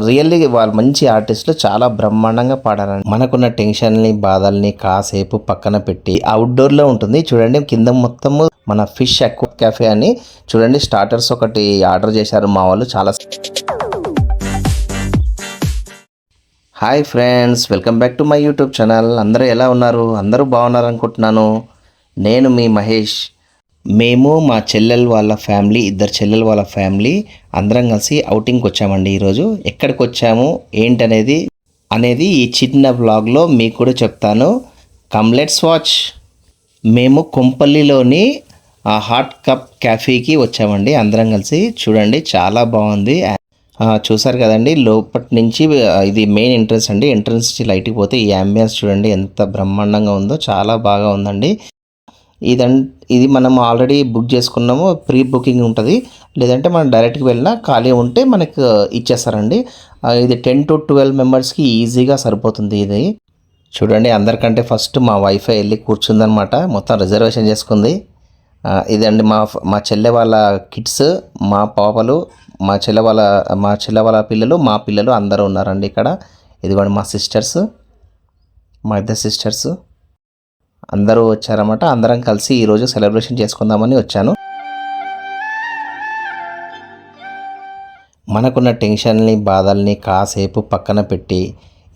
Really వాళ్ళు మంచి ఆర్టిస్టులు, చాలా బ్రహ్మాండంగా పాడారండి. మనకున్న టెన్షన్ని, బాధల్ని కాసేపు పక్కన పెట్టి అవుట్‌డోర్‌లో ఉంటుంది చూడండి. కింద మొత్తము మన ఫిష్ అక్వా కాఫే అని చూడండి. స్టార్టర్స్ ఒకటి ఆర్డర్ చేశారు మా వాళ్ళు. చాలా hi friends, welcome back to my YouTube channel. అందరూ ఎలా ఉన్నారు? అందరూ బాగున్నారు అనుకుంటున్నాను. నేను మీ మహేష్. మేము మా చెల్లెలు వాళ్ళ ఫ్యామిలీ, ఇద్దరు చెల్లెలు వాళ్ళ ఫ్యామిలీ అందరం కలిసి ఔటింగ్కి వచ్చామండి. ఈరోజు ఎక్కడికి వచ్చాము ఏంటనేది ఈ చిన్న వ్లాగ్లో మీకు కూడా చెప్తాను. Come let's watch. మేము కొంపల్లిలోని హాట్ కప్ క్యాఫేకి వచ్చామండి అందరం కలిసి. చూడండి చాలా బాగుంది. చూసారు కదండి, లోపటి నుంచి ఇది మెయిన్ ఎంట్రన్స్ అండి. ఎంట్రన్స్ నుంచి లైట్కి పోతే ఈ అంబియన్స్ చూడండి ఎంత బ్రహ్మాండంగా ఉందో, చాలా బాగా ఉందండి. ఇది మనం ఆల్రెడీ బుక్ చేసుకున్నాము, ప్రీ బుకింగ్ ఉంటుంది. లేదంటే మనం డైరెక్ట్గా వెళ్ళినా ఖాళీ ఉంటే మనకు ఇచ్చేస్తారండి. ఇది 10 to 12 మెంబర్స్కి ఈజీగా సరిపోతుంది. ఇది చూడండి, అందరికంటే ఫస్ట్ మా వైఫై వెళ్ళి కూర్చుందనమాట, మొత్తం రిజర్వేషన్ చేసుకుంది. ఇదండి మా చెల్లె వాళ్ళ కిడ్స్, మా పాపలు, మా చెల్లె వాళ్ళ పిల్లలు, మా పిల్లలు అందరూ ఉన్నారండి ఇక్కడ. ఇదిగోండి మా సిస్టర్స్, మా ఇద్దరు సిస్టర్స్ అందరూ వచ్చారన్నమాట. అందరం కలిసి ఈరోజు సెలబ్రేషన్ చేసుకుందామని వచ్చాను. మనకున్న టెన్షన్ని, బాధల్ని కాసేపు పక్కన పెట్టి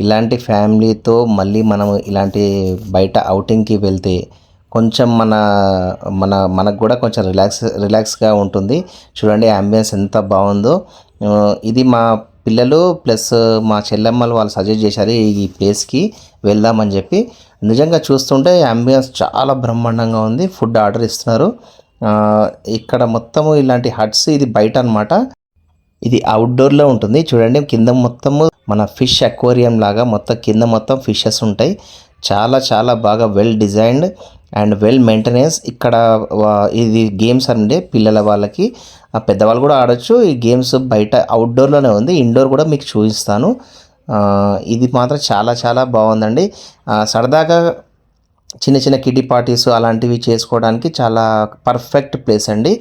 ఇలాంటి ఫ్యామిలీతో మళ్ళీ మనం ఇలాంటి బయట ఔటింగ్కి వెళ్తే కొంచెం మనకు కూడా కొంచెం రిలాక్స్గా ఉంటుంది. చూడండి అంబియన్స్ ఎంత బాగుందో. ఇది మా పిల్లలు ప్లస్ మా చెల్లెమ్మలు వాళ్ళు సజెస్ట్ చేశారు ఈ ప్లేస్కి వెళ్దామని చెప్పి. నిజంగా చూస్తుంటే అంబియన్స్ చాలా బ్రహ్మాండంగా ఉంది. ఫుడ్ ఆర్డర్ ఇస్తున్నారు ఇక్కడ. మొత్తము ఇలాంటి హట్స్, ఇది బయట అనమాట. ఇది అవుట్డోర్లో ఉంటుంది చూడండి. కింద మొత్తము మన ఫిష్ అక్వేరియం లాగా మొత్తం కింద మొత్తం ఫిషెస్ ఉంటాయి. చాలా చాలా బాగా well designed and well maintenance. ఇక్కడ ఇది గేమ్స్ అండి పిల్లల వాళ్ళకి, పెద్దవాళ్ళు కూడా ఆడొచ్చు. ఈ గేమ్స్ బయట అవుట్డోర్లోనే ఉంది. ఇండోర్ కూడా మీకు చూపిస్తాను. ఇది మాత్రం చాలా చాలా బాగుందండి. సరదాగా చిన్న చిన్న కిడ్డీ పార్టీస్ అలాంటివి చేసుకోవడానికి చాలా పర్ఫెక్ట్ ప్లేస్ అండి.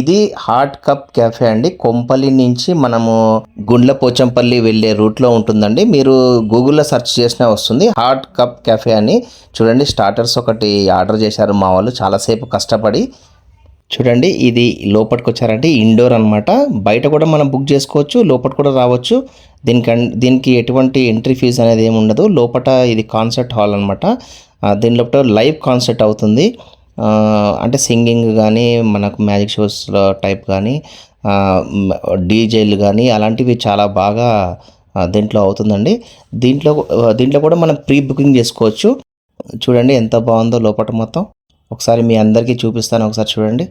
ఇది హాట్ కప్ క్యాఫే అండి. కొంపల్లి నుంచి మనము గుండ్లపోచంపల్లి వెళ్ళే రూట్లో ఉంటుందండి. మీరు గూగుల్లో సెర్చ్ చేసినా వస్తుంది హాట్ కప్ క్యాఫే అని. చూడండి స్టార్టర్స్ ఒకటి ఆర్డర్ చేశారు మా వాళ్ళు చాలాసేపు కష్టపడి. చూడండి ఇది లోపలికి వచ్చారంటే ఇండోర్ అనమాట. బయట కూడా మనం బుక్ చేసుకోవచ్చు, లోపల కూడా రావచ్చు. దీనికి ఎటువంటి ఎంట్రీ ఫీజు అనేది ఏమి ఉండదు. లోపల ఇది కాన్సర్ట్ హాల్ అనమాట. దీని లోపల లైవ్ కాన్సర్ట్ అవుతుంది. అంటే సింగింగ్ కానీ, మనకు మ్యాజిక్ షోస్ టైప్ కానీ, డీజేలు కానీ అలాంటివి చాలా బాగా దీంట్లో అవుతుందండి. దీంట్లో కూడా మనం ప్రీ బుకింగ్ చేసుకోవచ్చు. చూడండి ఎంత బాగుందో లోపల మొత్తం. ఒకసారి మీ అందరికీ చూపిస్తాను, ఒకసారి చూడండి.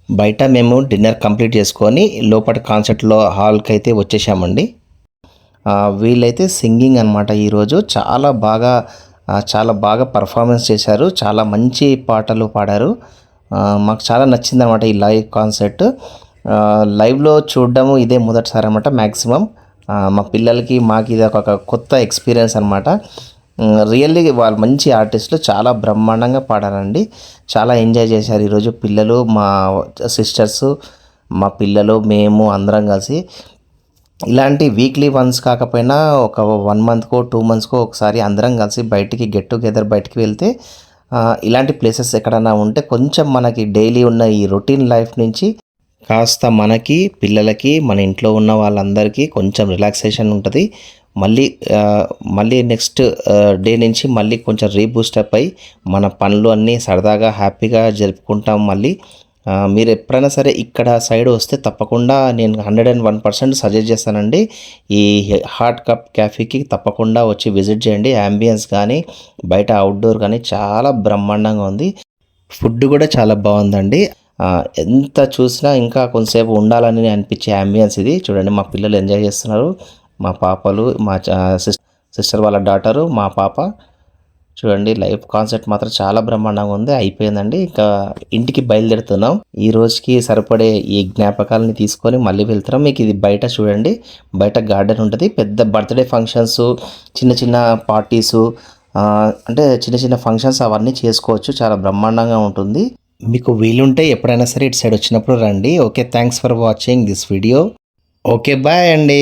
బయట మేము డిన్నర్ కంప్లీట్ చేసుకొని లోపల కాన్సర్ట్లో హాల్కి అయితే వచ్చేసామండి. వీళ్ళైతే సింగింగ్ అనమాట. ఈరోజు చాలా బాగా పర్ఫార్మెన్స్ చేశారు. చాలా మంచి పాటలు పాడారు. మాకు చాలా నచ్చింది అనమాట ఈ లైవ్ కాన్సర్ట్. లైవ్లో చూడడము ఇదే మొదటిసారి అనమాట మ్యాక్సిమం. మా పిల్లలకి మాకు ఇది ఒక కొత్త ఎక్స్పీరియన్స్ అనమాట. రియల్లీ వాళ్ళు మంచి ఆర్టిస్టులు, చాలా బ్రహ్మాండంగా పాడారండి. చాలా ఎంజాయ్ చేశారు ఈరోజు పిల్లలు, మా సిస్టర్స్, మా పిల్లలు, మేము అందరం కలిసి. ఇలాంటి వీక్లీ వన్స్ కాకపోయినా ఒక 1 monthకో 2 monthస్కో ఒకసారి అందరం కలిసి బయటికి గెట్ టుగెదర్ బయటికి వెళ్తే ఇలాంటి ప్లేసెస్ ఎక్కడైనా ఉంటే కొంచెం మనకి డైలీ ఉన్న ఈ రొటీన్ లైఫ్ నుంచి కాస్త మనకి, పిల్లలకి, మన ఇంట్లో ఉన్న వాళ్ళందరికీ కొంచెం రిలాక్సేషన్ ఉంటుంది. మళ్ళీ నెక్స్ట్ డే నుంచి మళ్ళీ కొంచెం రీబూస్టప్ అయ్యి మన పనులు అన్నీ సరదాగా హ్యాపీగా జరుపుకుంటాం మళ్ళీ. మీరు ఎప్పుడైనా సరే ఇక్కడ సైడ్ వస్తే తప్పకుండా నేను 101% సజెస్ట్ చేస్తానండి. ఈ హాట్ కప్ క్యాఫేకి తప్పకుండా వచ్చి విజిట్ చేయండి. అంబియన్స్ కానీ, బయట అవుట్డోర్ కానీ చాలా బ్రహ్మాండంగా ఉంది. ఫుడ్ కూడా చాలా బాగుందండి. ఎంత చూసినా ఇంకా కొంతసేపు ఉండాలని అనిపించే అంబియన్స్ ఇది. చూడండి మా పిల్లలు ఎంజాయ్ చేస్తున్నారు, మా పాపలు, మా సిస్టర్ వాళ్ళ డాటరు, మా పాప. చూడండి లైవ్ కాన్సర్ట్ మాత్రం చాలా బ్రహ్మాండంగా ఉంది. అయిపోయిందండి, ఇంకా ఇంటికి బయలుదేరుతున్నాం. ఈ రోజుకి సరిపడే ఈ జ్ఞాపకాలని తీసుకొని మళ్ళీ వెళ్తున్నాం. మీకు ఇది బయట చూడండి, బయట గార్డెన్ ఉంటుంది. పెద్ద బర్త్డే ఫంక్షన్స్, చిన్న చిన్న పార్టీసు, అంటే చిన్న చిన్న ఫంక్షన్స్ అవన్నీ చేసుకోవచ్చు. చాలా బ్రహ్మాండంగా ఉంటుంది. మీకు వీలుంటే ఎప్పుడైనా సరే ఇటు సైడ్ వచ్చినప్పుడు రండి. Okay, thanks for watching this video. Okay, bye అండి.